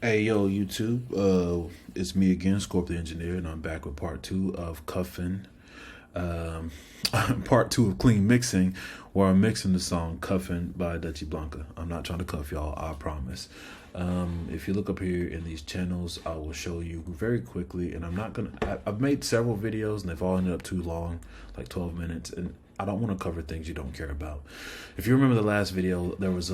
Hey yo, YouTube. It's me again, Scorp the Engineer, and I'm back with part two of Cuffin. Um, part two of Clean Mixing, where I'm mixing the song Cuffin by Dutchie Blanca. I'm not trying to cuff y'all, I promise. If you look up here in these channels, I will show you very quickly, and I'm not gonna. I've made several videos, and they've all ended up too long, like 12 minutes, and I don't want to cover things you don't care about. If you remember the last video, there was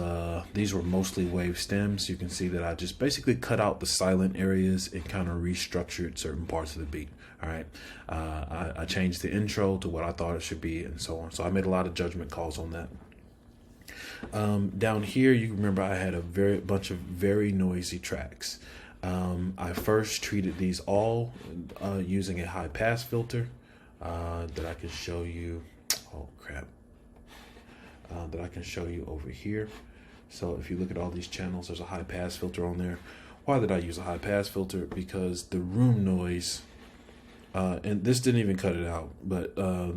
these were mostly wave stems. You can see that I just basically cut out the silent areas and kind of restructured certain parts of the beat. All right, I changed the intro to what I thought it should be, and so on. So I made a lot of judgment calls on that. Down here, you remember I had a bunch of very noisy tracks. I first treated these all using a high pass filter that I can show you. Oh crap! That I can show you over here. So if you look at all these channels, there's a high pass filter on there. Why did I use a high pass filter? Because the room noise, and this didn't even cut it out, but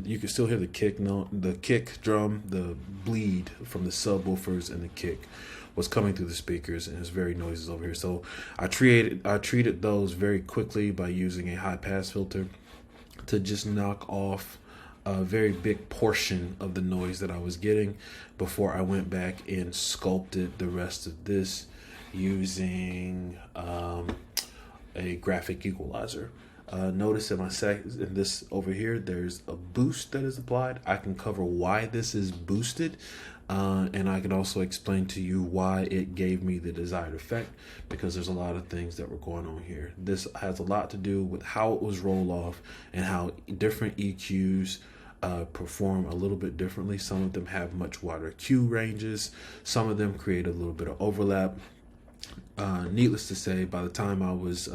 you can still hear the kick the kick drum, the bleed from the subwoofers, and the kick was coming through the speakers, and it's very noisy over here. So I treated those very quickly by using a high pass filter to just knock off a very big portion of the noise that I was getting before I went back and sculpted the rest of this using a graphic equalizer. Notice in in this over here, there's a boost that is applied. I can cover why this is boosted, and I can also explain to you why it gave me the desired effect, because there's a lot of things that were going on here. This has a lot to do with how it was rolled off and how different EQs perform a little bit differently. Some of them have much wider Q ranges. Some of them create a little bit of overlap. Needless to say, by the time I was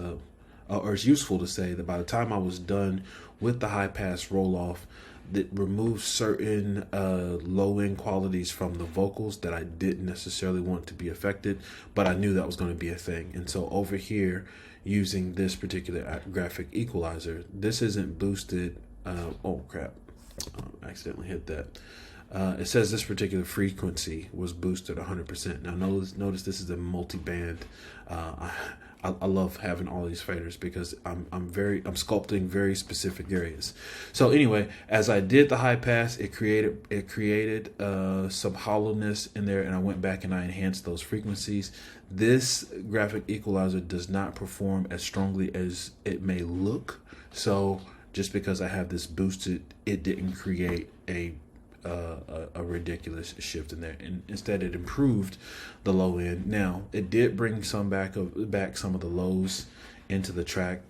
or it's useful to say that by the time I was done with the high pass roll off, that removed certain low end qualities from the vocals that I didn't necessarily want to be affected, but I knew that was going to be a thing. And so over here, using this particular graphic equalizer, this isn't boosted. Oh crap, I accidentally hit that. It says this particular frequency was boosted 100%. Now notice this is a multi-band. I love having all these faders because I'm sculpting very specific areas. So anyway, as I did the high pass, it created some hollowness in there, and I went back and I enhanced those frequencies. This graphic equalizer does not perform as strongly as it may look. So just because I have this boosted, it didn't create a ridiculous shift in there, and instead it improved the low end. Now it did bring some back some of the lows into the track,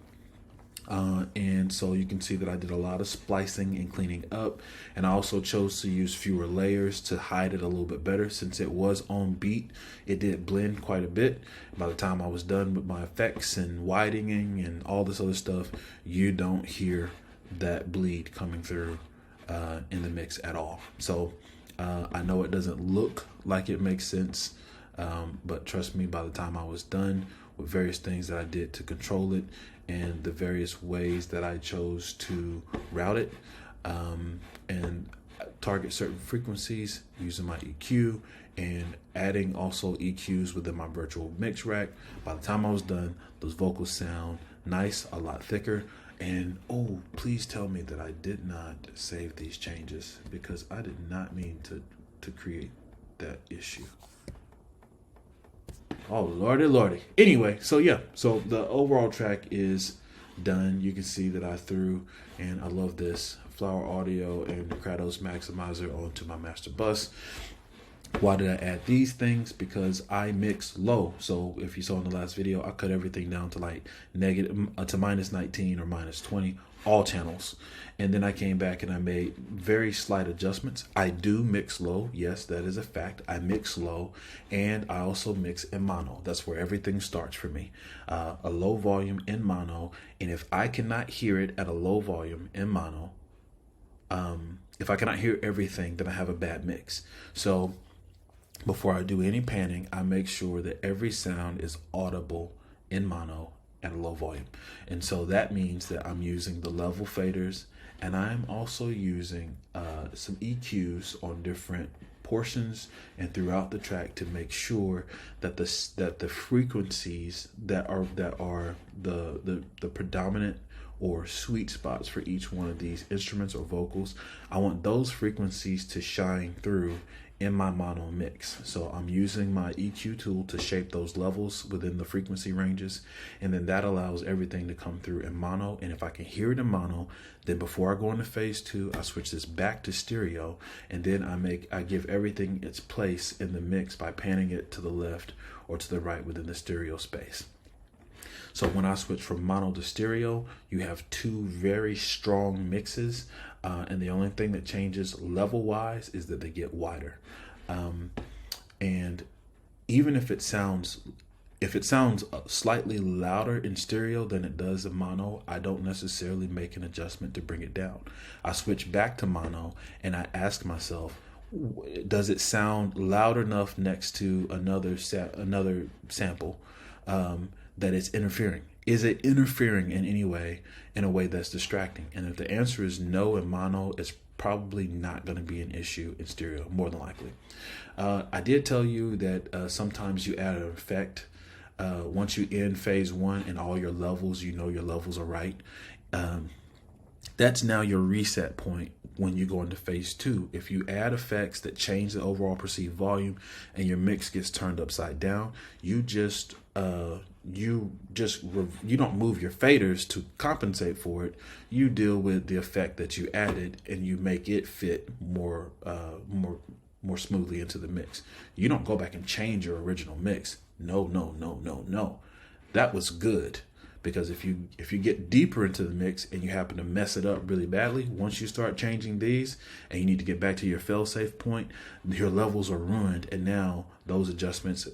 and so you can see that I did a lot of splicing and cleaning up, and I also chose to use fewer layers to hide it a little bit better. Since it was on beat, it did blend quite a bit. By the time I was done with my effects and widening and all this other stuff, you don't hear that bleed coming through in the mix at all. So I know it doesn't look like it makes sense, but trust me, by the time I was done with various things that I did to control it and the various ways that I chose to route it, and target certain frequencies using my EQ and adding also EQs within my virtual mix rack, by the time I was done, those vocals sound nice, a lot thicker. And oh, please tell me that I did not save these changes, because I did not mean to create that issue. Oh lordy. Anyway, so yeah, so the overall track is done. You can see that I threw, and I love this, Flower Audio and the Kratos Maximizer onto my master bus. Why did I add these things? Because I mix low. So if you saw in the last video, I cut everything down to like negative to minus 19 or minus 20, all channels. And then I came back and I made very slight adjustments. I do mix low. Yes, that is a fact. I mix low, and I also mix in mono. That's where everything starts for me. A low volume in mono. And if I cannot hear it at a low volume in mono, if I cannot hear everything, then I have a bad mix. So before I do any panning, I make sure that every sound is audible in mono and a low volume. And so that means that I'm using the level faders, and I'm also using some EQs on different portions and throughout the track to make sure that the frequencies that are the predominant or sweet spots for each one of these instruments or vocals, I want those frequencies to shine through in my mono mix. So I'm using my EQ tool to shape those levels within the frequency ranges, and then that allows everything to come through in mono. And if I can hear it in mono, then before I go into phase 2, I switch this back to stereo, and then I give everything its place in the mix by panning it to the left or to the right within the stereo space. So when I switch from mono to stereo, you have two very strong mixes, and the only thing that changes level-wise is that they get wider. And even if it sounds slightly louder in stereo than it does in mono, I don't necessarily make an adjustment to bring it down. I switch back to mono and I ask myself, does it sound loud enough next to another sample that it's interfering? Is it interfering in any way, in a way that's distracting? And if the answer is no in mono, it's probably not going to be an issue in stereo, more than likely. I did tell you that sometimes you add an effect once you end phase 1 and all your levels, your levels are right. That's now your reset point when you go into phase 2. If you add effects that change the overall perceived volume and your mix gets turned upside down, you don't move your faders to compensate for it. You deal with the effect that you added and you make it fit more smoothly into the mix. You don't go back and change your original mix. No. That was good. Because if you get deeper into the mix and you happen to mess it up really badly, once you start changing these and you need to get back to your fail-safe point, your levels are ruined, and now those adjustments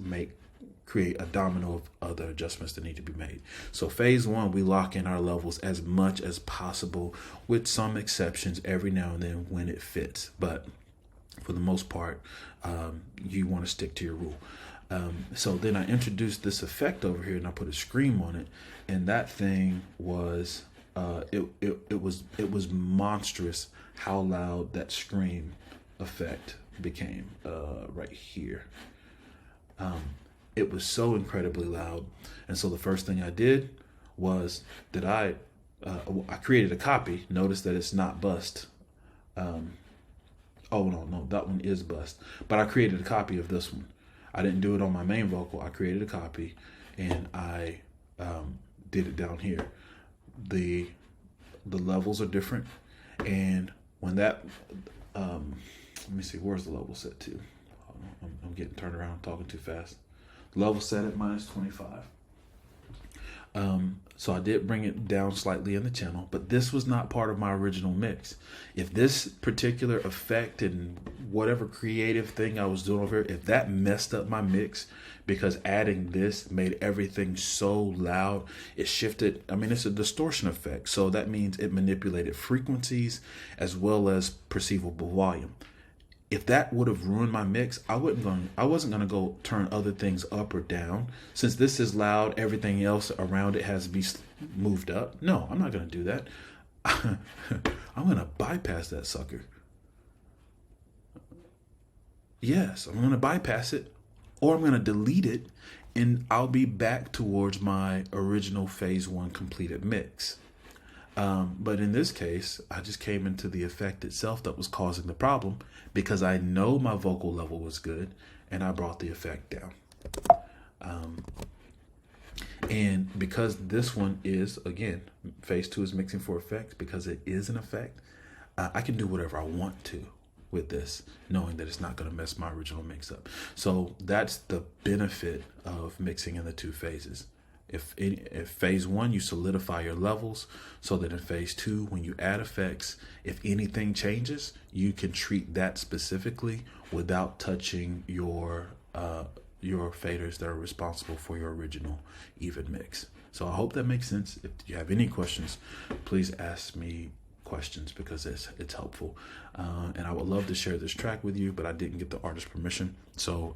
create a domino of other adjustments that need to be made. So phase 1, we lock in our levels as much as possible, with some exceptions every now and then when it fits. But for the most part, you want to stick to your rule. So then I introduced this effect over here and I put a scream on it, and that thing was it was monstrous how loud that scream effect became right here. It was so incredibly loud, and so the first thing I did was that I created a copy. Notice that it's not bust. Oh no, that one is bust, but I created a copy of this one. I didn't do it on my main vocal. I created a copy and I did it down here. The levels are different, and when that let me see, where's the level set to? I'm getting turned around, talking too fast. Level set at -25. So I did bring it down slightly in the channel, but this was not part of my original mix. If this particular effect and whatever creative thing I was doing over here, if that messed up my mix because adding this made everything so loud, it shifted. I mean, it's a distortion effect. So that means it manipulated frequencies as well as perceivable volume. If that would have ruined my mix, I wasn't gonna go turn other things up or down. Since this is loud, everything else around it has to be moved up. No, I'm not gonna do that. I'm gonna bypass that sucker. Yes, I'm gonna bypass it, or I'm gonna delete it, and I'll be back towards my original phase 1 completed mix. But in this case, I just came into the effect itself that was causing the problem, because I know my vocal level was good and I brought the effect down. And because this one is, again, phase 2 is mixing for effects, because it is an effect, I can do whatever I want to with this, knowing that it's not going to mess my original mix up. So that's the benefit of mixing in the 2 phases. If phase 1, you solidify your levels so that in phase 2, when you add effects, if anything changes, you can treat that specifically without touching your faders that are responsible for your original even mix. So I hope that makes sense. If you have any questions, please ask me questions, because it's helpful. And I would love to share this track with you, but I didn't get the artist's permission. So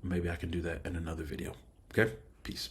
maybe I can do that in another video. Okay? Peace.